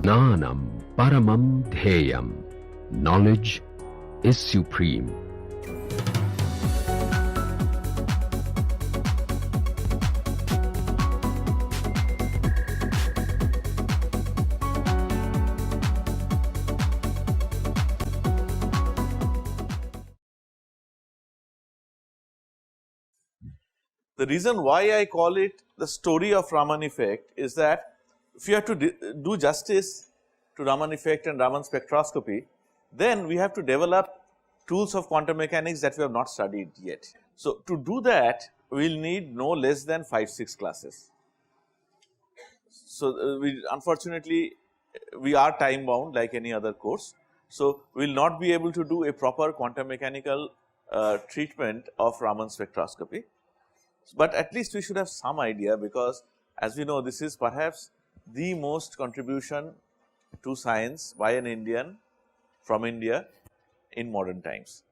Jnanam paramam dheyam. Knowledge is supreme. The reason why I call it the story of Raman effect is that if you have to do justice to Raman effect and Raman spectroscopy, then we have to develop tools of quantum mechanics that we have not studied yet. So, to do that we will need no less than 5-6 classes. So, unfortunately we are time bound like any other course. So, we will not be able to do a proper quantum mechanical treatment of Raman spectroscopy. But at least we should have some idea, because as we know this is perhaps the most contribution to science by an Indian from India in modern times.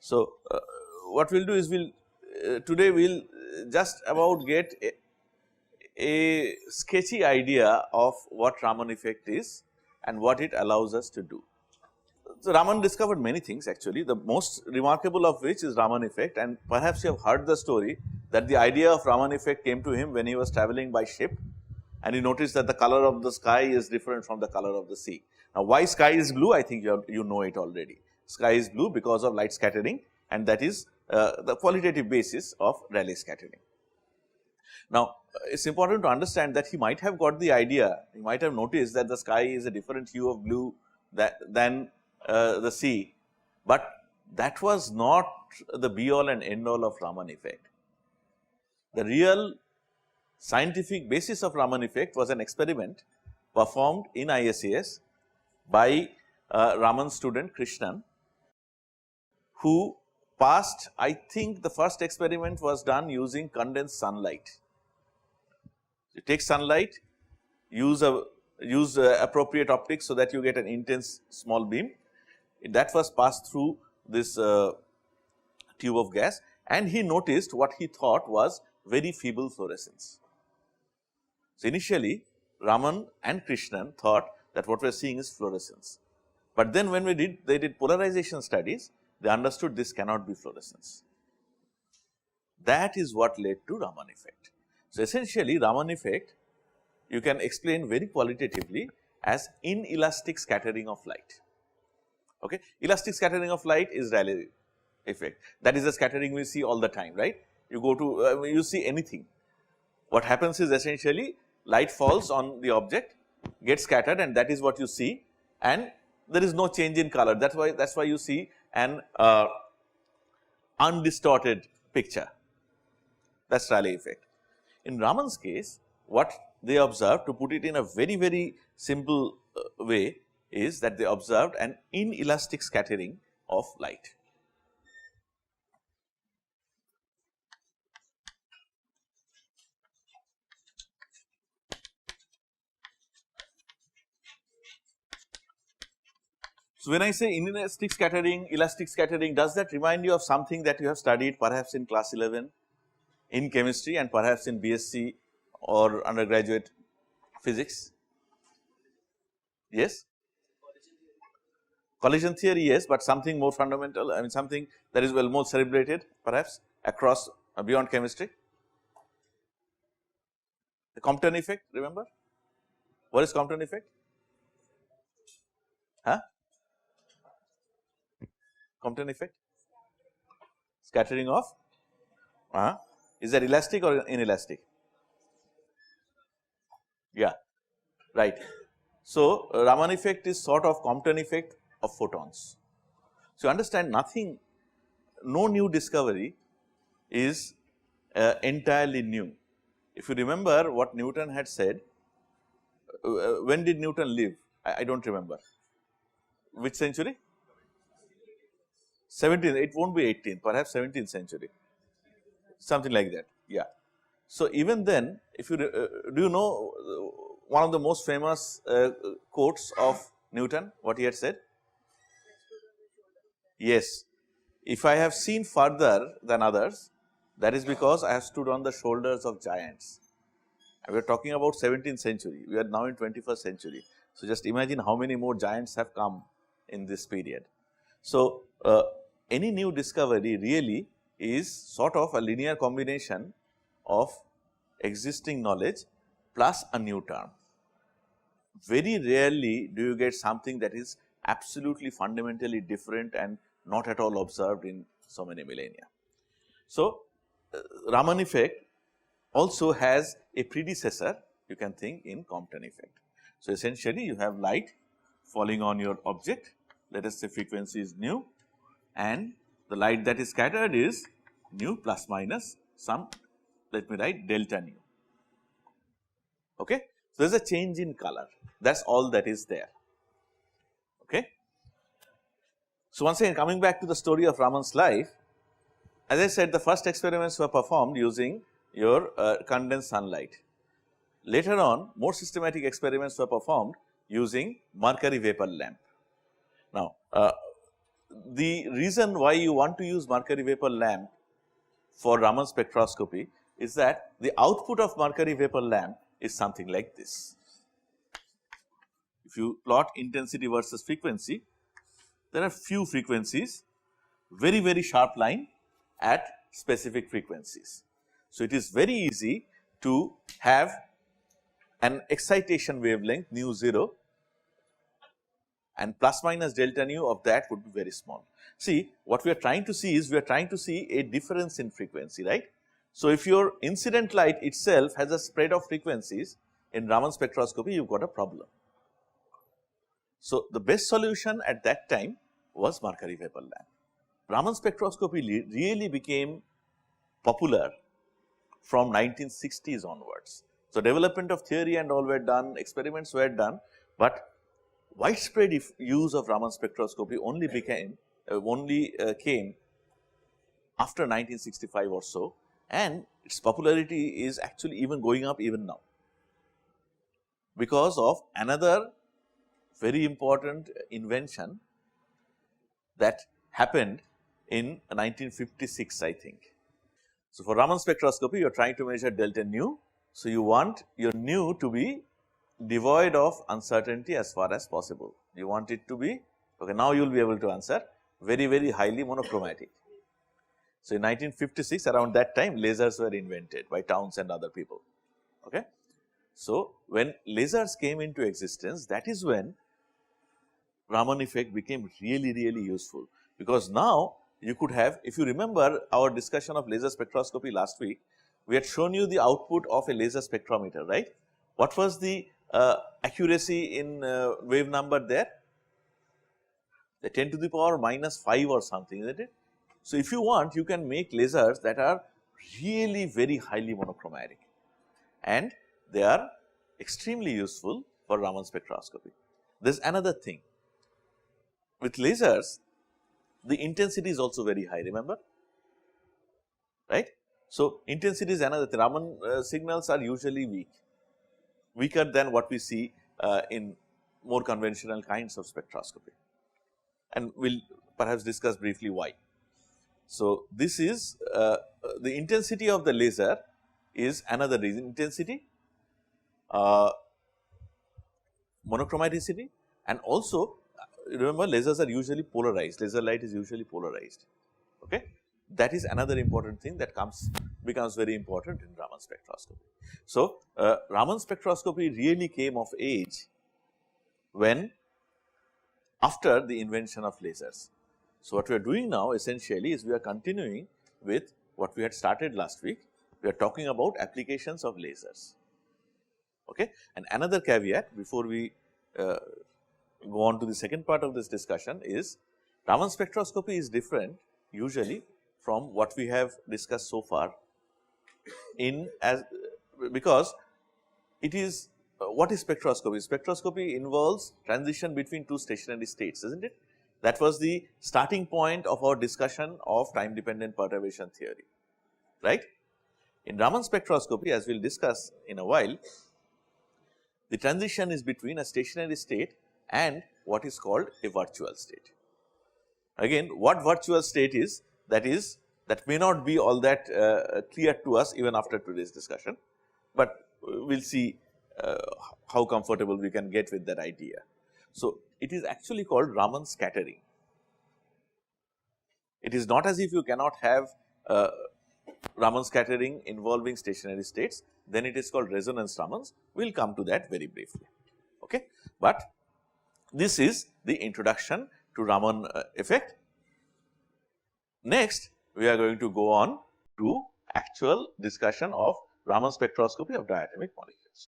So, what we will do is today we will just about get a sketchy idea of what Raman effect is and what it allows us to do. So, Raman discovered many things actually, the most remarkable of which is Raman effect, and perhaps you have heard the story that the idea of Raman effect came to him when he was travelling by ship and he noticed that the color of the sky is different from the color of the sea. Now, why sky is blue? I think you know it already. Sky is blue because of light scattering, and that is the qualitative basis of Rayleigh scattering. Now, it is important to understand that he might have got the idea, he might have noticed that the sky is a different hue of blue than the sea, but that was not the be all and end all of Raman effect. The real scientific basis of Raman effect was an experiment performed in ISAS by Raman's student Krishnan, who passed, I think the first experiment was done using condensed sunlight. You take sunlight, use appropriate optics so that you get an intense small beam. That was passed through this tube of gas, and he noticed what he thought was very feeble fluorescence. So, initially Raman and Krishnan thought that what we are seeing is fluorescence, but then when they did polarization studies, they understood this cannot be fluorescence. That is what led to Raman effect. So, essentially Raman effect you can explain very qualitatively as inelastic scattering of light. Okay. Elastic scattering of light is Rayleigh effect, that is the scattering we see all the time, right. You go to you see anything, what happens is essentially light falls on the object, gets scattered, and that is what you see, and there is no change in color. That is why you see an undistorted picture, that is Rayleigh effect. In Raman's case, what they observed, to put it in a very simple way, is that they observed an inelastic scattering of light. So, when I say inelastic scattering, elastic scattering, does that remind you of something that you have studied perhaps in class 11 in chemistry and perhaps in BSc or undergraduate physics? Yes? Collision theory, yes, but something more fundamental, I mean something that is well more celebrated perhaps across beyond chemistry. The Compton effect, remember? What is Compton effect? Huh? Compton effect? Scattering of? Is that elastic or inelastic? Yeah, right. So, Raman effect is sort of Compton effect of photons. So, you understand nothing, no new discovery is entirely new. If you remember what Newton had said, when did Newton live? I do not remember. Which century? 17th, it will not be 18th, perhaps 17th century, something like that, yeah. So, even then, if you do you know one of the most famous quotes of Newton, what he had said? Yes, if I have seen further than others, that is because I have stood on the shoulders of giants. And we are talking about 17th century, we are now in 21st century. So, just imagine how many more giants have come in this period. So, any new discovery really is sort of a linear combination of existing knowledge plus a new term. Very rarely do you get something that is absolutely fundamentally different and not at all observed in so many millennia. So, Raman effect also has a predecessor, you can think, in Compton effect. So, essentially you have light falling on your object, let us say frequency is nu, and the light that is scattered is nu plus minus some, let me write delta nu. Okay. So, there is a change in color, that is all that is there. Okay. So, once again coming back to the story of Raman's life, as I said, the first experiments were performed using your condensed sunlight. Later on, more systematic experiments were performed using mercury vapor lamp. Now, the reason why you want to use mercury vapor lamp for Raman spectroscopy is that the output of mercury vapor lamp is something like this. If you plot intensity versus frequency, there are few frequencies, very sharp line at specific frequencies. So, it is very easy to have an excitation wavelength nu 0 and plus minus delta nu of that would be very small. See, what we are trying to see is we are trying to see a difference in frequency, right. So, if your incident light itself has a spread of frequencies in Raman spectroscopy, you have got a problem. So, the best solution at that time was mercury vapor lamp. Raman spectroscopy really became popular from 1960s onwards. So, development of theory and all were done, experiments were done, but widespread use of Raman spectroscopy only came after 1965 or so, and its popularity is actually even going up even now, because of another very important invention that happened in 1956, I think. So, for Raman spectroscopy, you are trying to measure delta nu. So, you want your nu to be devoid of uncertainty as far as possible. You want it to be, okay, now you will be able to answer, very highly monochromatic. So, in 1956, around that time, lasers were invented by Towns and other people. Okay. So, when lasers came into existence, that is when Raman effect became really useful, because now you could have, if you remember our discussion of laser spectroscopy last week, we had shown you the output of a laser spectrometer, right. What was the accuracy in wave number there? The 10 to the power minus 5 or something, isn't it? So, if you want, you can make lasers that are really very highly monochromatic, and they are extremely useful for Raman spectroscopy. There is another thing, with lasers the intensity is also very high, remember, right. So, intensity is another thing. Raman signals are usually weaker than what we see in more conventional kinds of spectroscopy, and we will perhaps discuss briefly why. So, this is the intensity of the laser is another reason, intensity, monochromaticity, and also remember lasers are usually polarized, laser light is usually polarized. Okay. That is another important thing that becomes very important in Raman spectroscopy. So, Raman spectroscopy really came of age when after the invention of lasers. So, what we are doing now essentially is we are continuing with what we had started last week. We are talking about applications of lasers. Okay. And another caveat before we go on to the second part of this discussion is Raman spectroscopy is different usually from what we have discussed so far because it is what is spectroscopy? Spectroscopy involves transition between two stationary states, isn't it? That was the starting point of our discussion of time dependent perturbation theory, right. In Raman spectroscopy, as we will discuss in a while, the transition is between a stationary state and what is called a virtual state. Again, what virtual state is, that may not be all that clear to us even after today's discussion, but we will see how comfortable we can get with that idea. So, it is actually called Raman scattering. It is not as if you cannot have Raman scattering involving stationary states, then it is called resonance Ramans. We will come to that very briefly. Okay. But this is the introduction to Raman effect. Next, we are going to go on to actual discussion of Raman spectroscopy of diatomic molecules.